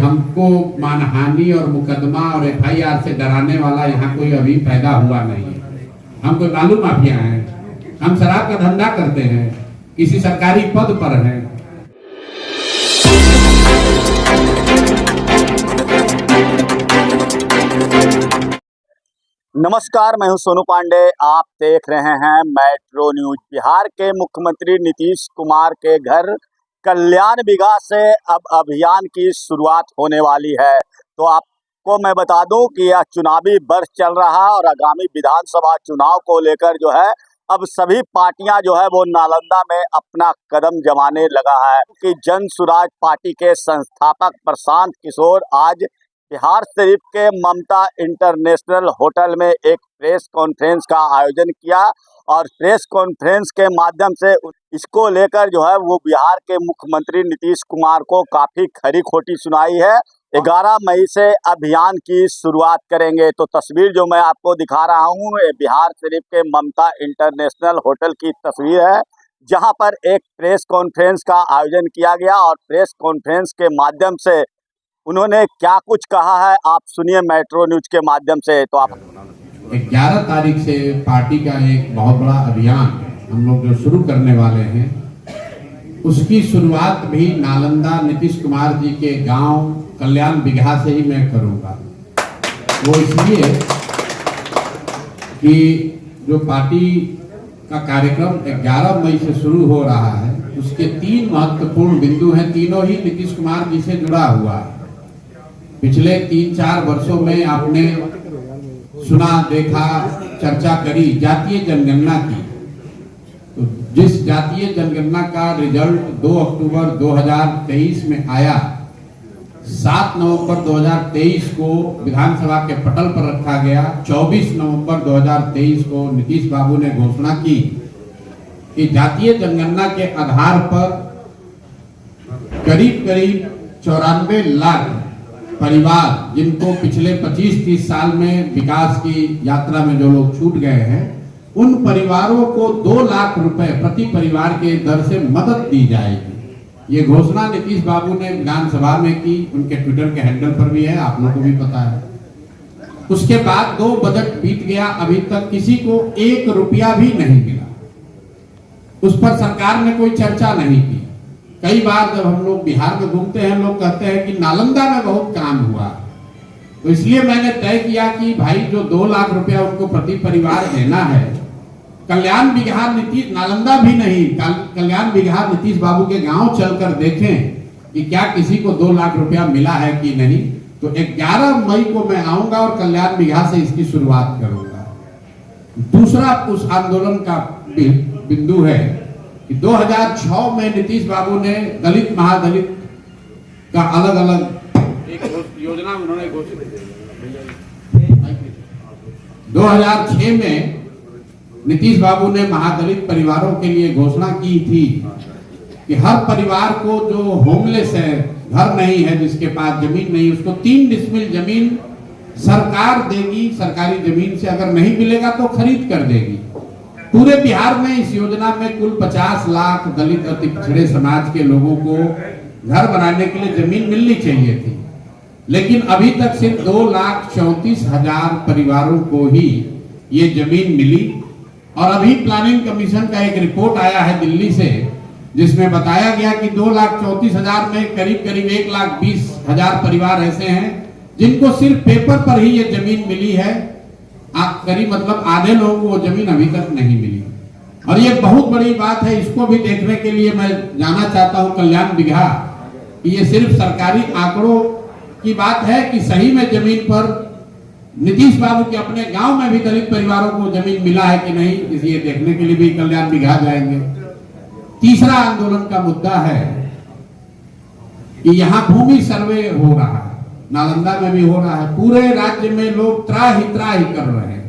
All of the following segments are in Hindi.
हमको मानहानि और मुकदमा और FIR से डराने वाला यहाँ कोई अभी पैदा हुआ नहीं है। हम कोई बालू माफिया हैं, हम शराब का धंधा करते हैं, किसी सरकारी पद पर हैं। नमस्कार, मैं हूं सोनू पांडे। आप देख रहे हैं मेट्रो न्यूज। बिहार के मुख्यमंत्री नीतीश कुमार के घर कल्याण बिगहा से अब अभियान की शुरुआत होने वाली है। तो आपको मैं बता दूं कि यह चुनावी वर्ष चल रहा है और आगामी विधानसभा चुनाव को लेकर जो है अब सभी पार्टियां जो है वो नालंदा में अपना कदम जमाने लगा है कि जन सुराज पार्टी के संस्थापक प्रशांत किशोर आज बिहार शरीफ के ममता इंटरनेशनल होटल में एक प्रेस कॉन्फ्रेंस का आयोजन किया और प्रेस कॉन्फ्रेंस के माध्यम से इसको लेकर जो है वो बिहार के मुख्यमंत्री नीतीश कुमार को काफ़ी खरी खोटी सुनाई है। 11 मई से अभियान की शुरुआत करेंगे। तो तस्वीर जो मैं आपको दिखा रहा हूँ ये बिहार शरीफ के ममता इंटरनेशनल होटल की तस्वीर है, जहाँ पर एक प्रेस कॉन्फ्रेंस का आयोजन किया गया और प्रेस कॉन्फ्रेंस के माध्यम से उन्होंने क्या कुछ कहा है आप सुनिए मेट्रो न्यूज के माध्यम से। तो आप 11 तारीख से पार्टी का एक बहुत बड़ा अभियान हम लोग जो शुरू करने वाले हैं, उसकी शुरुआत भी नालंदा नीतीश कुमार जी के गांव कल्याण बिगहा से ही मैं करूंगा। वो इसलिए कि जो पार्टी का कार्यक्रम 11 मई से शुरू हो रहा है, उसके 3 महत्वपूर्ण बिंदु हैं। तीनों ही नीतीश कुमार जी से जुड़ा हुआ है। पिछले 3-4 वर्षों में आपने सुना, देखा, चर्चा करी जातीय जनगणना की। तो जिस जातीय जनगणना का रिजल्ट 2 अक्टूबर 2023 में आया, 7 नवंबर 2023 को विधानसभा के पटल पर रखा गया। 24 नवंबर 2023 को नीतीश बाबू ने घोषणा की कि जातीय जनगणना के आधार पर करीब 94 लाख परिवार, जिनको पिछले 25-30 साल में विकास की यात्रा में जो लोग छूट गए हैं, उन परिवारों को 2 लाख रुपए प्रति परिवार के दर से मदद दी जाएगी। ये घोषणा नीतीश बाबू ने विधानसभा में की, उनके ट्विटर के हैंडल पर भी है, आप लोगों को भी पता है। उसके बाद 2 बजट बीत गया, अभी तक किसी को 1 रुपया भी नहीं मिला। उस पर सरकार ने कोई चर्चा नहीं की। कई बार जब हम लोग बिहार में घूमते हैं, लोग कहते हैं कि नालंदा में बहुत काम हुआ। तो इसलिए मैंने तय किया कि भाई जो 2 लाख रुपया उनको प्रति परिवार देना है, कल्याण बिगहा नीतीश, नालंदा भी नहीं, कल्याण बिगहा नीतीश बाबू के गांव चलकर देखें कि क्या किसी को 2 लाख रुपया मिला है कि नहीं। तो 11 मई को मैं आऊंगा और कल्याण बिगहा से इसकी शुरुआत करूंगा। दूसरा उस आंदोलन का बिंदु है कि 2006 में नीतीश बाबू ने दलित महादलित का अलग अलग एक योजना उन्होंने घोषित की। 2006 में नीतीश बाबू ने महादलित परिवारों के लिए घोषणा की थी कि हर परिवार को जो होमलेस है, घर नहीं है, जिसके पास जमीन नहीं, उसको 3 डिसमिल जमीन सरकार देगी। सरकारी जमीन से अगर नहीं मिलेगा तो खरीद कर देगी। पूरे बिहार में इस योजना में कुल 50 लाख दलित अति पिछड़े समाज के लोगों को घर बनाने के लिए जमीन मिलनी चाहिए थी, लेकिन अभी तक सिर्फ 2,34,000 परिवारों को ही ये जमीन मिली। और अभी प्लानिंग कमीशन का एक रिपोर्ट आया है दिल्ली से, जिसमें बताया गया कि 2,34,000 में करीब 1,20,000 परिवार ऐसे हैं जिनको सिर्फ पेपर पर ही ये जमीन मिली है। करीब मतलब आधे लोगों को वो जमीन अभी तक नहीं मिली। और ये बहुत बड़ी बात है। इसको भी देखने के लिए मैं जाना चाहता हूँ कल्याण बिगहा कि ये सिर्फ सरकारी आंकड़ों की बात है कि सही में जमीन पर नीतीश बाबू के अपने गांव में भी दलित परिवारों को जमीन मिला है कि नहीं, इसलिए देखने के लिए भी कल्याण बिगहा जाएंगे। तीसरा आंदोलन का मुद्दा है कि यहाँ भूमि सर्वे हो रहा है, नालंदा में भी हो रहा है। पूरे राज्य में लोग त्राही कर रहे हैं।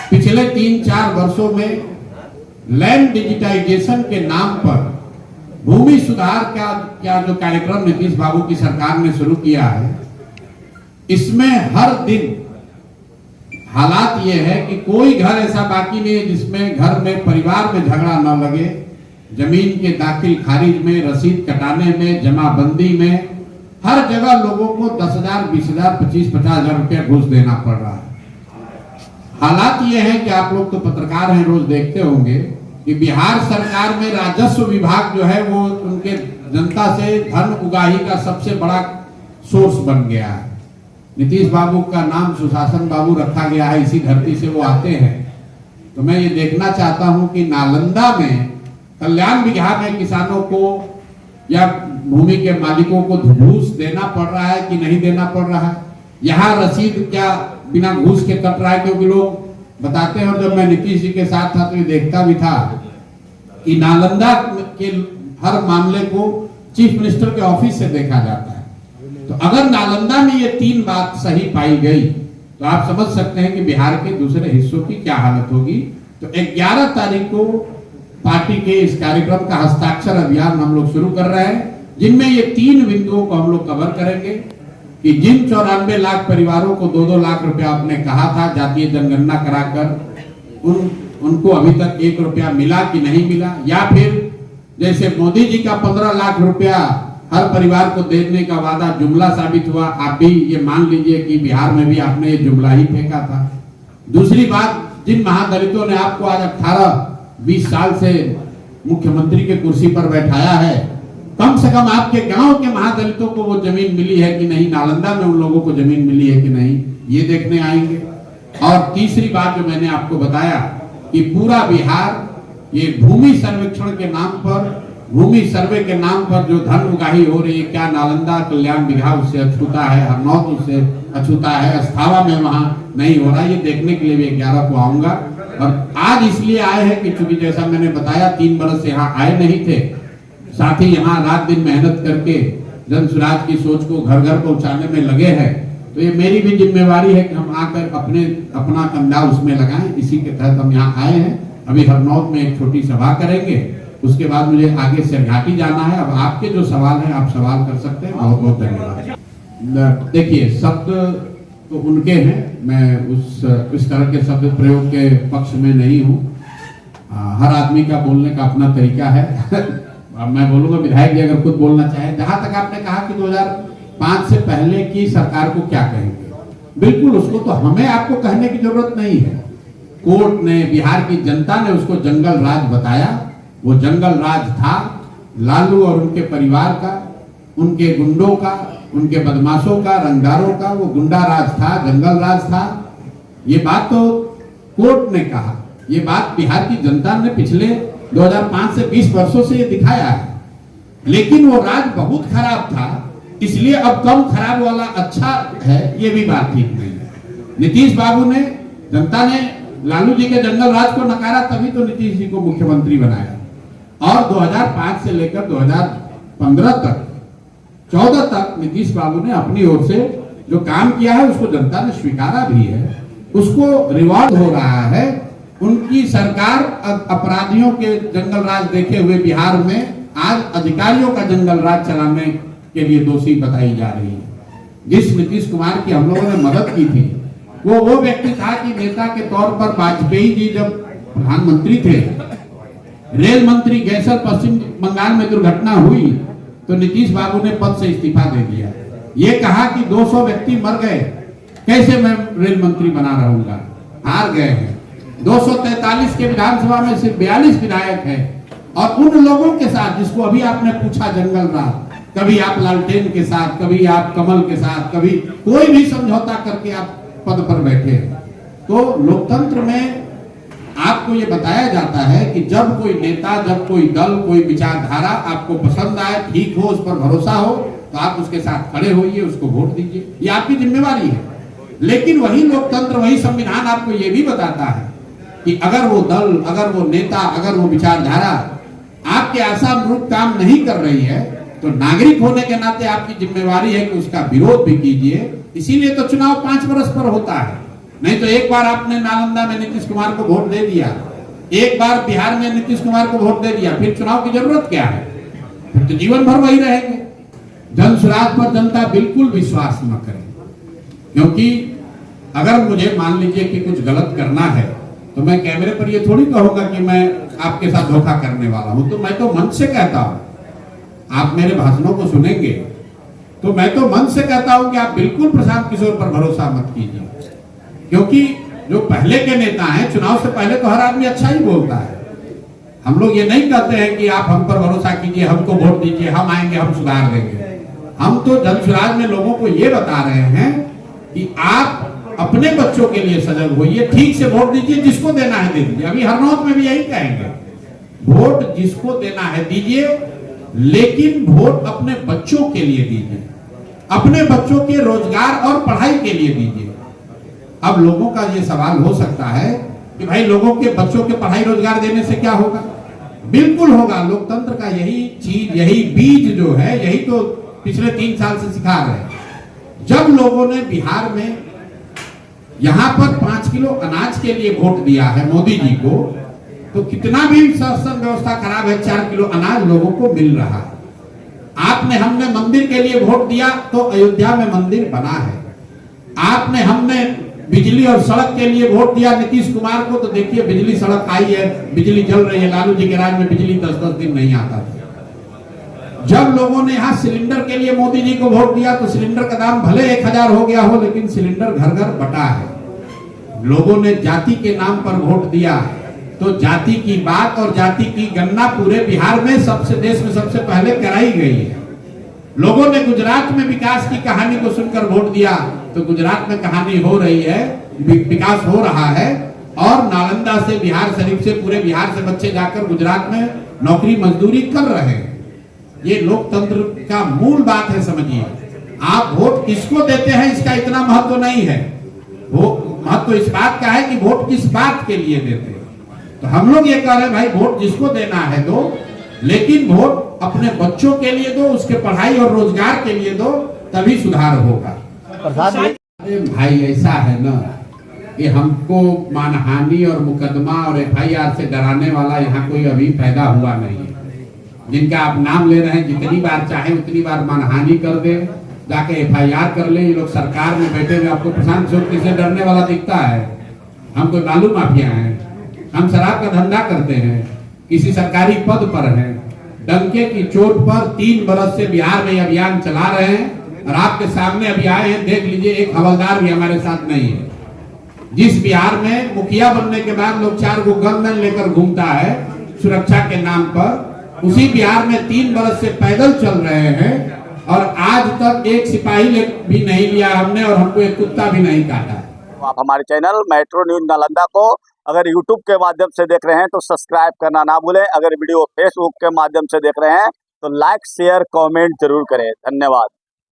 पिछले 3-4 वर्षों में लैंड डिजिटाइजेशन के नाम पर भूमि सुधार का जो कार्यक्रम नीतीश बाबू की सरकार ने शुरू किया है, इसमें हर दिन हालात ये है कि कोई घर ऐसा बाकी नहीं है जिसमें घर में परिवार में झगड़ा न लगे। जमीन के दाखिल खारिज में, रसीद कटाने में, जमाबंदी में हर जगह लोगों को 10,000, 20,000, 25,000, 50,000 रुपया घूस देना पड़ रहा है। हालात ये है कि आप लोग तो पत्रकार हैं, रोज देखते होंगे कि बिहार सरकार में राजस्व विभाग जो है वो उनके जनता से धन उगाही का सबसे बड़ा सोर्स बन गया है। नीतीश बाबू का नाम सुशासन बाबू रखा गया है, इसी धरती से वो आते हैं। तो मैं ये देखना चाहता हूं कि नालंदा में कल्याण बिगहा में किसानों को या भूमि के मालिकों को घूस देना पड़ रहा है कि नहीं देना पड़ रहा है। यहाँ रसीद क्या बिना घूस के कट रहा है, क्योंकि लोग बताते हैं, और जब मैं नीतीश जी के साथ था तो ये देखता भी था कि नालंदा के हर मामले को चीफ मिनिस्टर के ऑफिस से देखा जाता है। तो अगर नालंदा में ये 3 बात सही पाई गई तो आप समझ सकते हैं कि बिहार के दूसरे हिस्सों की क्या हालत होगी। तो 11 तारीख को पार्टी के इस कार्यक्रम का हस्ताक्षर अभियान हम लोग शुरू कर रहे हैं, जिनमें ये 3 बिंदुओं को हम लोग कवर करेंगे कि जिन 94 लाख परिवारों को 2-2 लाख रुपया आपने कहा था जातीय जनगणना कराकर उनको अभी तक 1 रुपया मिला कि नहीं मिला, या फिर जैसे मोदी जी का 15 लाख रुपया हर परिवार को देने का वादा जुमला साबित हुआ। आप भी ये मान लीजिए कि बिहार में भी आपने ये जुमला ही फेंका था। दूसरी बात, जिन महादलितों ने आपको आज 18-20 साल से मुख्यमंत्री के कुर्सी पर बैठाया है, कम से कम आपके गांव के महादलितों को वो जमीन मिली है कि नहीं, नालंदा में उन लोगों को जमीन मिली है कि नहीं, ये देखने आएंगे। और तीसरी बात जो मैंने आपको बताया कि पूरा बिहार ये भूमि सर्वेक्षण के नाम पर, भूमि सर्वे के नाम पर जो धन उगाही हो रही है, क्या नालंदा कल्याण बिगहा उससे अछूता है, हरनौत उससे अछूता है, अस्थावा में वहां नहीं हो रहा है, ये देखने के लिए भी 11 को आऊंगा। और आज इसलिए आए हैं कि चूंकि जैसा मैंने बताया 3 बरस से यहाँ आए नहीं थे, साथ ही यहाँ रात दिन मेहनत करके जन स्वराज की सोच को घर घर पहुंचाने में लगे हैं। तो ये मेरी भी जिम्मेवारी है कि हम आकर अपना कंधा उसमें लगाएं। इसी के तहत हम यहाँ आए हैं। अभी हरनौत में एक छोटी सभा करेंगे, उसके बाद मुझे आगे सिरघाटी जाना है। अब आपके जो सवाल हैं आप सवाल कर सकते हैं। बहुत बहुत धन्यवाद। देखिए, शब्द तो उनके हैं, मैं इस तरह के शब्द प्रयोग के पक्ष में नहीं हूँ। हर आदमी का बोलने का अपना तरीका है। अब मैं बोलूंगा, विधायक जी अगर खुद बोलना चाहे। जहां तक आपने कहा कि 2005 से पहले की सरकार को क्या कहेंगे, बिल्कुल उसको तो हमें आपको कहने की जरूरत नहीं है। कोर्ट ने, बिहार की जनता ने उसको जंगल राज बताया। वो जंगल राज था लालू और उनके परिवार का, उनके गुंडों का, उनके बदमाशों का, रंगदारों का। वो गुंडा राज था, जंगल राज था। ये बात तो कोर्ट ने कहा, ये बात बिहार की जनता ने पिछले 2005 से 20 वर्षों से ये दिखाया है। लेकिन वो राज बहुत खराब था, इसलिए अब कम खराब वाला अच्छा है, ये भी बात ठीक नहीं है। नीतीश बाबू ने, जनता ने लालू जी के जंगल राज को नकारा, तभी तो नीतीश जी को मुख्यमंत्री बनाया। और 2005 से लेकर 2015 तक, 14 तक नीतीश बाबू ने अपनी ओर से जो काम किया है उसको जनता ने स्वीकारा भी है, उसको रिवॉर्ड हो रहा है। उनकी सरकार अपराधियों के जंगल राज देखे हुए बिहार में आज अधिकारियों का जंगल राज चलाने के लिए दोषी बताई जा रही है। जिस नीतीश कुमार की हम लोगों ने मदद की थी, वो व्यक्ति था कि नेता के तौर पर वाजपेयी जी जब प्रधानमंत्री थे, रेल मंत्री गैसर पश्चिम बंगाल में दुर्घटना हुई तो नीतीश बाबू ने पद से इस्तीफा दे दिया। ये कहा कि 200 व्यक्ति मर गए, कैसे मैं रेल मंत्री बना रहूंगा, हार गए हैं। 243 के विधानसभा में सिर्फ 42 विधायक है। और उन लोगों के साथ जिसको अभी आपने पूछा जंगल राज, कभी आप लालटेन के साथ, कभी आप कमल के साथ, कभी कोई भी समझौता करके आप पद पर बैठे। तो लोकतंत्र में आपको ये बताया जाता है कि जब कोई नेता, जब कोई दल, कोई विचारधारा आपको पसंद आए, ठीक हो, उस पर भरोसा हो, तो आप उसके साथ खड़े होइए, उसको वोट दीजिए, ये आपकी जिम्मेवारी है। लेकिन वही लोकतंत्र, वही संविधान आपको ये भी बताता है कि अगर वो दल, अगर वो नेता, अगर वो विचारधारा आपके आशानुरूप काम नहीं कर रही है, तो नागरिक होने के नाते आपकी जिम्मेवारी है कि उसका विरोध भी कीजिए। इसीलिए तो चुनाव 5 वर्ष पर होता है। नहीं तो एक बार आपने नालंदा में नीतीश कुमार को वोट दे दिया, एक बार बिहार में नीतीश कुमार को वोट दे दिया, फिर चुनाव की जरूरत क्या है? फिर तो जीवन भर वही रहेंगे। जन स्वराज पर जनता बिल्कुल विश्वास न करे, क्योंकि अगर मुझे मान लीजिए कि कुछ गलत करना है तो मैं कैमरे पर ये थोड़ी कहूंगा कि मैं आपके साथ धोखा करने वाला हूं। तो मैं तो मन से कहता हूं, आप मेरे भाषणों को सुनेंगे तो मैं तो मन से कहता हूं कि आप बिल्कुल प्रशांत किशोर पर भरोसा मत कीजिए, क्योंकि जो पहले के नेता हैं, चुनाव से पहले तो हर आदमी अच्छा ही बोलता है। हम लोग ये नहीं कहते हैं कि आप हम पर भरोसा कीजिए, हमको वोट दीजिए, हम आएंगे, हम सुधार देंगे। हम तो जन स्वराज में लोगों को ये बता रहे हैं कि आप अपने बच्चों के लिए सजग होइए, ठीक से वोट दीजिए, जिसको देना है दे दीजिए। अभी हरनौत में भी यही कहेंगे, वोट जिसको देना है दीजिए, लेकिन वोट अपने बच्चों के लिए दीजिए, अपने बच्चों के रोजगार और पढ़ाई के लिए दीजिए। अब लोगों का ये सवाल हो सकता है कि भाई लोगों के बच्चों के पढ़ाई रोजगार देने से क्या होगा? बिल्कुल होगा। लोकतंत्र का यही चीज, यही बीज जो है, यही तो पिछले 3 साल से सिखा रहे हैं। जब लोगों ने बिहार में यहां पर 5 किलो अनाज के लिए वोट दिया है मोदी जी को, तो कितना भी शासन व्यवस्था खराब है, 4 किलो अनाज लोगों को मिल रहा है। आपने हमने मंदिर के लिए वोट दिया तो अयोध्या में मंदिर बना है। आपने हमने बिजली और सड़क के लिए वोट दिया नीतीश कुमार को, तो देखिए बिजली सड़क आई है, बिजली जल रही है। लालू जी के राज में बिजली 10-10 दिन नहीं आता था। जब लोगों ने यहाँ सिलेंडर के लिए मोदी जी को वोट दिया तो सिलेंडर का दाम भले 1000 हो गया हो, लेकिन सिलेंडर घर घर बटा है। लोगों ने जाति के नाम पर वोट दिया तो जाति की बात और जाति की गणना पूरे बिहार में देश में सबसे पहले कराई गई है। लोगों ने गुजरात में विकास की कहानी को सुनकर वोट दिया तो गुजरात में कहानी हो रही है, विकास हो रहा है। और नालंदा से, बिहार शरीफ से, पूरे बिहार से बच्चे जाकर गुजरात में नौकरी मजदूरी कर रहे हैं। ये लोकतंत्र का मूल बात है, समझिए। आप वोट किसको देते हैं इसका इतना महत्व नहीं है, वो महत्व इस बात का है कि वोट किस बात के लिए देते हैं। तो हम लोग ये कह रहे हैं भाई वोट जिसको देना है दो, लेकिन वोट अपने बच्चों के लिए दो, उसके पढ़ाई और रोजगार के लिए दो, तभी सुधार होगा। अरे भाई ऐसा है ना कि हमको मानहानि और मुकदमा और FIR से डराने वाला यहाँ कोई अभी पैदा हुआ नहीं है। जिनका आप नाम ले रहे हैं, जितनी बार चाहे उतनी बार मानहानि कर दे, जाके FIR कर ले। ये लोग सरकार में बैठे हुए, आपको प्रशांत किशोर किससे डरने वाला दिखता है? हम कोई बालू माफिया हैं? हम शराब का धंधा करते हैं, किसी सरकारी पद पर हैं, डंके की चोट पर 3 बरस से बिहार में अभियान चला रहे हैं। और आपके सामने अभी आए हैं, देख लीजिए, एक हवलदार भी हमारे साथ नहीं है। जिस बिहार में मुखिया बनने के बाद लोग 4 गो गनमैन लेकर घूमता है सुरक्षा के नाम पर, उसी बिहार में 3 बरस से पैदल चल रहे हैं और आज तक एक सिपाही भी नहीं लिया हमने, और हमको एक कुत्ता भी नहीं काटा। आप हमारे चैनल मेट्रो न्यूज नालंदा को अगर यूट्यूब के माध्यम से देख रहे हैं तो सब्सक्राइब करना ना भूलें। अगर वीडियो फेसबुक के माध्यम से देख रहे हैं तो लाइक, शेयर, कमेंट जरूर करें। धन्यवाद।